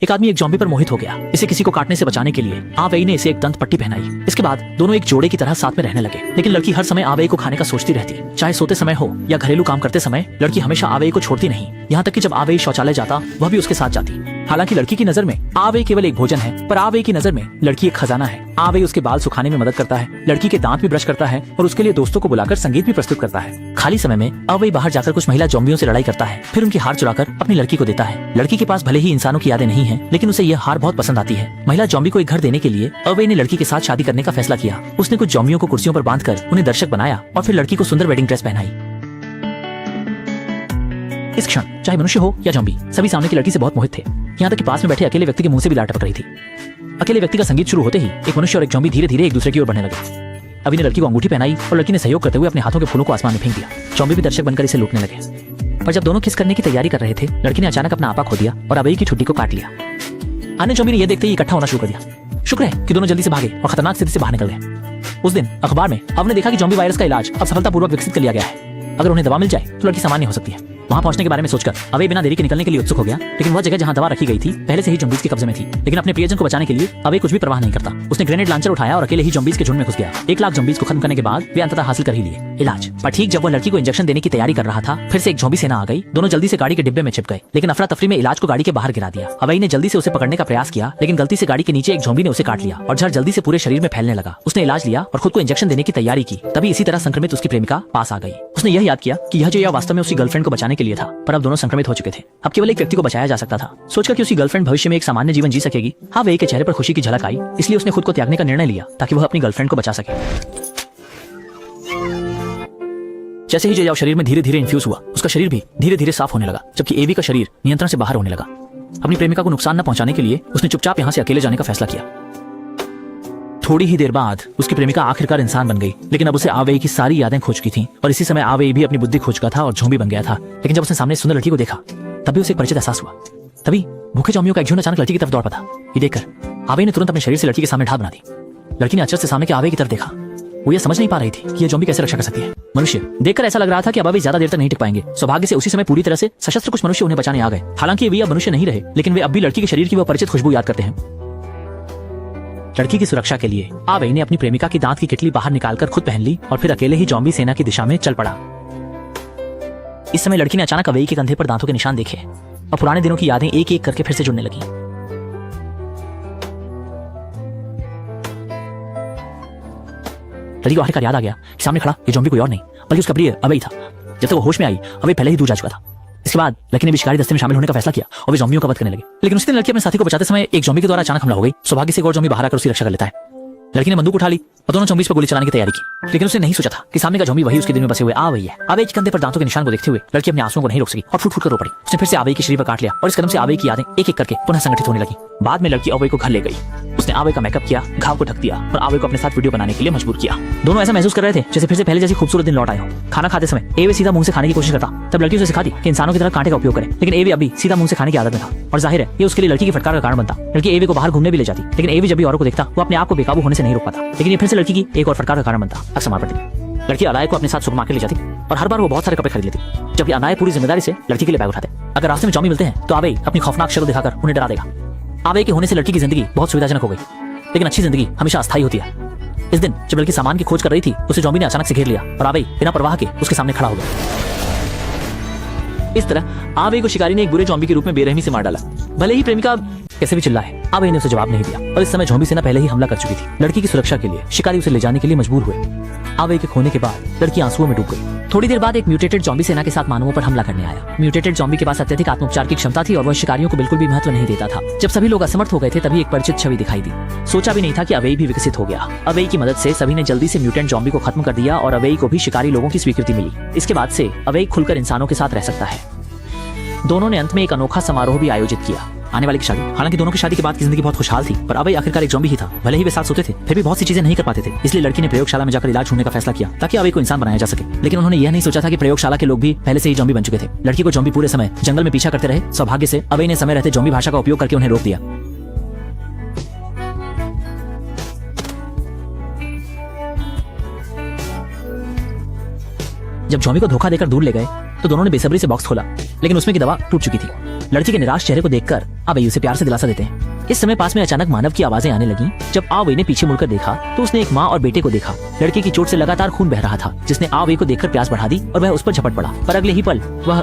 एक आदमी एक जॉम्बी पर मोहित हो गया। इसे किसी को काटने से बचाने के लिए आवई ने इसे एक दंत पट्टी पहनाई। इसके बाद दोनों एक जोड़े की तरह साथ में रहने लगे। लेकिन लड़की हर समय आवई को खाने का सोचती रहती, चाहे सोते समय हो या घरेलू काम करते समय। लड़की हमेशा आवई को छोड़ती नहीं, यहाँ तक कि जब आवई शौचालय जाता वह भी उसके साथ जाती। हालांकि लड़की की नजर में आवई केवल एक भोजन है, पर आवई की नजर में लड़की एक खजाना है। आवई उसके बाल सुखाने में मदद करता है, लड़की के दांत भी ब्रश करता है और उसके लिए दोस्तों को बुलाकर संगीत भी प्रस्तुत करता है। खाली समय में आवई बाहर जाकर कुछ महिला जॉम्बियों से लड़ाई करता है, फिर उनकी हार चुराकर अपनी लड़की को देता है। लड़की के पास भले ही इंसानों की यादें नहीं है, लेकिन उसे यह हार बहुत पसंद आती है। महिला जॉम्बी को एक घर देने के लिए अवई ने लड़की के साथ शादी करने का फैसला किया। उसने कुछ जॉम्बियों को कुर्सियों पर बांधकर उन्हें दर्शक बनाया और फिर लड़की को सुंदर वेडिंग ड्रेस पहनाई। इस क्षण चाहे मनुष्य हो या जॉम्बी, सभी सामने की लड़की से बहुत मोहित थे। यहाँ तक कि पास में बैठे अकेले व्यक्ति के मुंह से भी लार टपक रही थी। अकेले व्यक्ति का संगीत शुरू होते ही एक मनुष्य और एक जॉम्बी धीरे धीरे एक दूसरे की ओर बढ़ने लगे। अभी ने लड़की को अंगूठी पहनाई और लड़की ने सहयोग करते हुए अपने हाथों के फूलों को आसमान में फेंक दिया। जॉम्बी भी दर्शक बनकर इसे लूटने लगे। पर जब दोनों किस करने की तैयारी कर रहे थे, लड़की ने अचानक अपना आपा खो दिया और अबई की ठुड्डी को काट लिया। अन्य जॉम्बी ने यह देखते ही इकट्ठा होना शुरू कर दिया। शुक्र है कि दोनों जल्दी से भागे और खतरनाक स्थिति से बाहर निकल गए। उस दिन अखबार में अब ने देखा कि जॉम्बी वायरस का इलाज अब सफलतापूर्वक विकसित कर लिया गया है। अगर उन्हें दवा मिल जाए तो लड़की सामान्य हो सकती है। वहां पहुंचने के बारे में सोचकर अवे बिना देरी के निकलने के लिए उत्सुक हो गया। लेकिन वह जगह जहां दवा रखी गई थी पहले से ही जॉम्बीज के कब्जे में थी। लेकिन अपने प्रियजन को बचाने के लिए अवे कुछ भी परवाह नहीं करता। उसने ग्रेनेड लॉन्चर उठाया और अकेले ही जॉम्बीज के झुंड में घुस गया। 1 लाख जॉम्बीज को खत्म करने के बाद वे अंततः हासिल कर ही लिए इलाज। पर ठीक जब वह लड़की को इंजेक्शन देने की तैयारी कर रहा था, फिर से एक जॉम्बी सेना आ गई। दोनों जल्दी से गाड़ी के डिब्बे में छिप गए, लेकिन अफरा तफरी में इलाज को गाड़ी के बाहर गिरा दिया। अवई ने जल्दी से उसे पकड़ने का प्रयास किया, लेकिन गलती से गाड़ी के नीचे एक जॉम्बी ने उसे काट लिया और जहर जल्दी से पूरे शरीर में फैलने लगा। उसने इलाज लिया और खुद को इंजेक्शन देने की तैयारी की। तभी इसी तरह संक्रमित उसकी प्रेमिका पास आ गई। उसने यह याद किया कि यह जो वास्तव में उसकी गर्लफ्रेंड को बचाने के लिए था, पर अब दोनों संक्रमित हो चुके थे। अब केवल एक व्यक्ति को बचाया जा सकता था। सोचकर कि उसकी गर्लफ्रेंड भविष्य में एक सामान्य जीवन जी सकेगी, हाँ वे के चेहरे पर खुशी की झलक आई। इसलिए उसने खुद को त्यागने का निर्णय लिया ताकि वह अपनी गर्लफ्रेंड को बचा सके। जैसे ही जयाव शरीर में धीरे धीरे इन्फ्यूज हुआ, उसका शरीर भी धीरे धीरे साफ होने लगा, जबकि एवी का शरीर नियंत्रण से बाहर होने लगा। अपनी प्रेमिका को नुकसान न पहुंचाने के लिए उसने चुपचाप यहाँ से अकेले जाने का फैसला किया। थोड़ी ही देर बाद उसकी प्रेमिका आखिरकार इंसान बन गई, लेकिन अब उसे आवई की सारी यादें खो चुकी थीं और इसी समय आवई भी अपनी बुद्धि खो चुका था और झोंबी बन गया था। लेकिन जब उसने सामने सुंदर लड़की को देखा, तभी उसे एक परिचित एहसास हुआ। तभी भूखे जॉम्बियों का एक झुंड अचानक लड़की की तरफ दौड़ पड़ा। ये देखकर आवई ने तुरंत अपने शरीर से लड़की के सामने ढाल बना दी। लड़की ने अचरज से सामने के आवई की तरफ देखा। वो ये समझ नहीं पा रही थी कि ये जॉम्बी कैसे रक्षा कर सकती है। मनुष्य देखकर ऐसा लग रहा था कि अब अभी ज्यादा देर तक नहीं टिक पाएंगे। सौभाग्य से उसी समय पूरी तरह से सशस्त्र कुछ मनुष्य उन्हें बचाने आ गए। हालांकि वे अब मनुष्य नहीं रहे, लेकिन वे अब भी लड़की के शरीर की वह परिचित खुशबू याद करते हैं। लड़की की सुरक्षा के लिए आवई ने अपनी प्रेमिका की दांत की किटली बाहर निकालकर खुद पहन ली और फिर अकेले ही जॉम्बी सेना की दिशा में चल पड़ा। इस समय लड़की ने अचानक अवई के कंधे पर दांतों के निशान देखे और पुराने दिनों की यादें एक एक करके फिर से जुड़ने लगी। लड़की को आखिरकार याद आ गया कि सामने खड़ा ये जॉम्बी कोई और नहीं बल्कि उसका प्रिय अवई था। जब तक वो होश में आई, अवई पहले ही दूर जा चुका था। इसके बाद लड़की ने भी शिकारी दस्ते में शामिल होने का फैसला किया और वे जॉम्बियों का वध करने लगे। लेकिन उसी दिन लड़की अपने साथी को बचाते समय एक जॉम्बी के द्वारा अचानक हमला हो गई। सौभाग्य से एक और जॉम्बी बाहर आकर उसकी रक्षा कर लेता है। लड़की ने बंदूक उठा ली और दोनों जॉम्बीज पर गोली चलाने की तैयारी की, लेकिन उसने नहीं सोचा था कि सामने का जॉम्बी वही उसके दिल में बसे हुए आवई है। आवई के कंधे पर दांतों के निशान को देखते हुए लड़की अपने आंसुओं को नहीं रोक सकी और फूट फूट कर रो पड़ी। उसने फिर से आवई के शरीर पर काट लिया और इस कदम से आवई की यादें एक एक करके पुनः संगठित होने लगी। बाद में लड़की आवई को घर ले गई। उसने आवई का मेकअप किया, घाव को ढक दिया और आवई को अपने साथ वीडियो बनाने के लिए मजबूर किया। दोनों ऐसा महसूस कर रहे थे जैसे फिर से पहले जैसी खूबसूरत दिन लौट आए हो। खाना खाते समय एवे सीधा मुंह से खाने की कोशिश करता, तब लड़की उसे सिखाती कि इंसानों की तरह कांटे का उपयोग करे। लेकिन एवे अभी सीधा मुंह से खाने की आदत में था और जाहिर है ये उसके लिए लड़की की फटकार का कारण बनता। लड़की एवे को बाहर घूमने भी ले जाती, लेकिन एवे जब भी औरों को देखता वो अपने आप को बेकाबू होने से नहीं रोक पाता। लेकिन ये फिर से लड़की की एक और फटकार का कारण बनता। अक्सर मार पड़ती। लड़की अनाया को अपने साथ सुपर मार्केट ले जाती और हर बार वो बहुत सारे कपड़े खरीद लेती, जबकि अनाया पूरी जिम्मेदारी से लड़की के लिए बैग उठाते। अगर रास्ते में जॉम्बी मिलते हैं तो आवई अपनी खौफनाक शक्ल दिखाकर उन्हें डरा देगा। आवई के होने से लड़की की जिंदगी बहुत सुविधाजनक हो गई, लेकिन अच्छी जिंदगी हमेशा अस्थायी होती है। इस दिन जब लड़की सामान की खोज कर रही थी, उसे जॉम्बी ने अचानक से घेर लिया और आवई बिना परवाह के उसके सामने खड़ा हो गया। इस तरह आवई को शिकारी ने एक बुरे जॉम्बी के रूप में बेरहमी से मार डाला। भले ही प्रेमिका कैसे भी चिल्लाए, आवई ने उसे जवाब नहीं दिया और इस समय जॉम्बी सेना पहले ही हमला कर चुकी थी। लड़की की सुरक्षा के लिए शिकारी उसे ले जाने के लिए मजबूर हुए। आवई के खोने के बाद लड़की आंसुओं में डूब गई। थोड़ी देर बाद एक म्यूटेटेड जॉम्बी सेना के साथ मानवों पर हमला करने आया। म्यूटेटेड जॉम्बी के पास अत्यधिक आत्मोपचार की क्षमता थी और वह शिकारियों को बिल्कुल भी महत्व नहीं देता था। जब सभी लोग असमर्थ हो गए थे, तभी एक परिचित छवि दिखाई दी। सोचा भी नहीं था कि अवई भी विकसित हो गया। अवई की मदद से सभी ने जल्दी से म्यूटेंट जॉम्बी को खत्म कर दिया और अवई को भी शिकारी लोगों की स्वीकृति मिली। इसके बाद से अवई खुलकर इंसानों के साथ रह सकता है। दोनों ने अंत में एक अनोखा समारोह भी आयोजित किया, आने वाली की शादी। हालांकि दोनों की शादी के बाद की जिंदगी बहुत खुशहाल थी, पर अवई आखिरकार एक जॉम्बी ही था। भले ही वे साथ सोते थे, फिर भी बहुत सी चीजें नहीं कर पाते थे। इसलिए लड़की ने प्रयोगशाला में जाकर इलाज ढूंढने का फैसला किया ताकि अवई को इंसान बनाया जा सके। लेकिन उन्होंने यह नहीं सोचा था कि प्रयोगशाला के लोग भी पहले से ही जॉम्बी बन चुके थे। लड़की को जॉम्बी पूरे समय जंगल में पीछा करते रहे। सौभाग्य से अवई ने समय रहते जॉम्बी भाषा का उपयोग करके उन्हें रोक दिया। जब जॉम्बी को धोखा देकर दूर ले गए तो दोनों ने बेसब्री से बॉक्स खोला, लेकिन उसमें की दवा टूट चुकी थी। लड़की के निराश चेहरे को देखकर अबई उसे प्यार से दिलासा देते हैं। इस समय पास में अचानक मानव की आवाजें आने लगी। जब आवई ने पीछे मुड़कर देखा तो उसने एक माँ और बेटे को देखा। लड़के की चोट से लगातार खून बह रहा था, जिसने आवई को देखकर प्यास बढ़ा दी और वह उस पर झपट पड़ा। पर अगले ही पल वह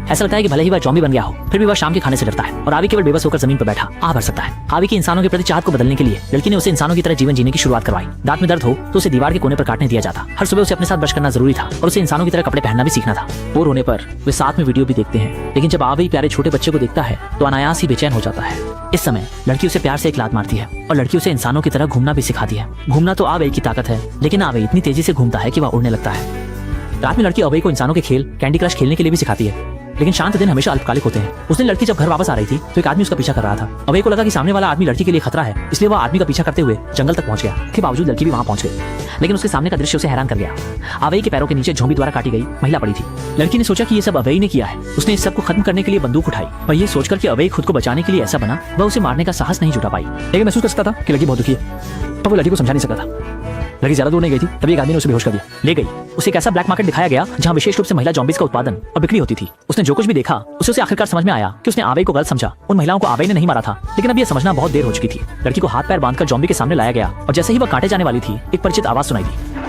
ऐसा लगता है कि भले ही वह जॉम्बी बन गया हो, फिर भी वह शाम के खाने से डरता है और आवी केवल बेबस होकर जमीन पर बैठा आह भर सकता है। आवी की इंसानों के प्रति चाहत को बदलने के लिए लड़की ने उसे इंसानों की तरह जीवन जीने की शुरुआत करवाई। दांत में दर्द हो तो उसे दीवार के कोने पर काटने दिया जाता। हर सुबह उसे अपने साथ ब्रश करना जरूरी था और उसे इंसानों की तरह कपड़े पहनना भी सीखना था। बोर होने पर वे साथ में वीडियो भी देखते हैं, लेकिन जब आवी प्यारे छोटे बच्चे को देखता है तो अनायास ही बेचैन हो जाता है। इस समय लड़की उसे प्यार से एक लात मारती है और लड़की उसे इंसानों की तरह घूमना भी सिखाती है। घूमना तो आवई की ताकत है, लेकिन आवई इतनी तेजी से घूमता है कि वह उड़ने लगता है। रात में लड़की अवई को इंसानों के खेल कैंडी क्रश खेलने के लिए भी सिखाती है, लेकिन शांत दिन हमेशा अल्पकालिक होते हैं। उस दिन लड़की जब घर वापस आ रही थी तो एक आदमी उसका पीछा कर रहा था। अवई को लगा कि सामने वाला आदमी लड़की के लिए खतरा है, इसलिए वह आदमी का पीछा करते हुए जंगल तक पहुंच गया। के बावजूद लड़की भी वहां पहुंच गई, लेकिन उसके सामने का दृश्य उसे हैरान कर गया। अवई के पैरों के नीचे झोंबी द्वारा काटी गई महिला पड़ी थी। लड़की ने सोचा कि ये सब अवई ने किया है। उसने इस सब को खत्म करने के लिए बंदूक उठाई और ये सोचकर कि अवई खुद को बचाने के लिए ऐसा बना, वह उसे मारने का साहस नहीं जुटा पाई। लेकिन महसूस कर सकता था कि लड़की बहुत दुखी है, पर वो लड़की को समझा नहीं सकता था। लड़की ज्यादा दूर नहीं गई थी, तभी एक आदमी ने उसे बेहोश कर दिया, ले गई। उसे एक ऐसा ब्लैक मार्केट दिखाया गया जहां विशेष रूप से महिला जॉम्बीज का उत्पादन और बिक्री होती थी। उसने जो कुछ भी देखा उसे आखिरकार समझ में आया कि उसने आवई को गलत समझा। उन महिलाओं को आवई ने नहीं मारा था, लेकिन अब यह समझना बहुत देर हो चुकी थी। लड़की को हाथ पैर बांधकर जॉम्बी के सामने लाया गया और जैसे ही वह काटे जाने वाली थी, एक परिचित आवाज सुनाई दी।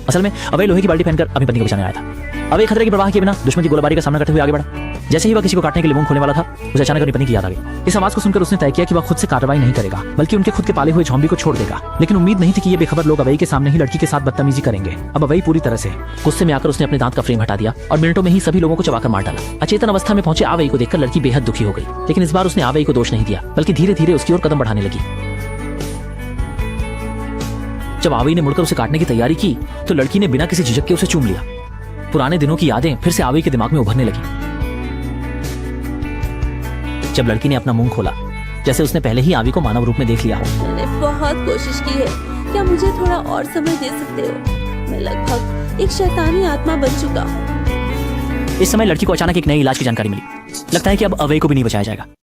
असल में अवई लोहे की बाल्टी पहनकर अपनी पत्नी को बचाने आया था। अवई खतरे की परवाह किए बिना दुश्मन की गोलाबारी का सामना करते हुए आगे बढ़ा। जैसे ही वह किसी को काटने के लिए मुंह खोलने वाला था, उसे अचानक अपनी पत्नी की याद आ गई। इस आवाज को सुनकर उसने तय किया कि वह खुद से कार्रवाई नहीं करेगा, बल्कि उनके खुद के पाले हुए झॉम्बी को छोड़ देगा। लेकिन उम्मीद नहीं थी कि ये बेखबर लोग अवई के सामने ही लड़की के साथ बदतमीजी करेंगे। अब अवई पूरी तरह से गुस्से में आकर उसने अपने दांत का फ्रेम हटा दिया और मिनटों में ही सभी लोगों को चबाकर मार डाला। अचेतन अवस्था में पहुंचे आवई को देखकर लड़की बेहद दुखी हो गई, लेकिन इस बार उसने आवई को दोष नहीं दिया, बल्कि धीरे धीरे उसकी ओर कदम बढ़ाने लगी। जब आवई ने मुड़कर उसे काटने की तैयारी की तो लड़की ने बिना किसी झिझक के उसे चूम लिया। पुराने दिनों की यादें फिर से आवई के दिमाग में उभरने लगी। जब लड़की ने अपना मुंह खोला, जैसे उसने पहले ही आवई को मानव रूप में देख लिया हो। मैंने बहुत कोशिश की है, क्या मुझे थोड़ा और समय दे सकते हो? मैं लगभग एक शैतानी आत्मा बन चुका हूँ। इस समय लड़की को अचानक एक नई इलाज की जानकारी मिली। लगता है कि अब अवई को भी नहीं बचाया जाएगा।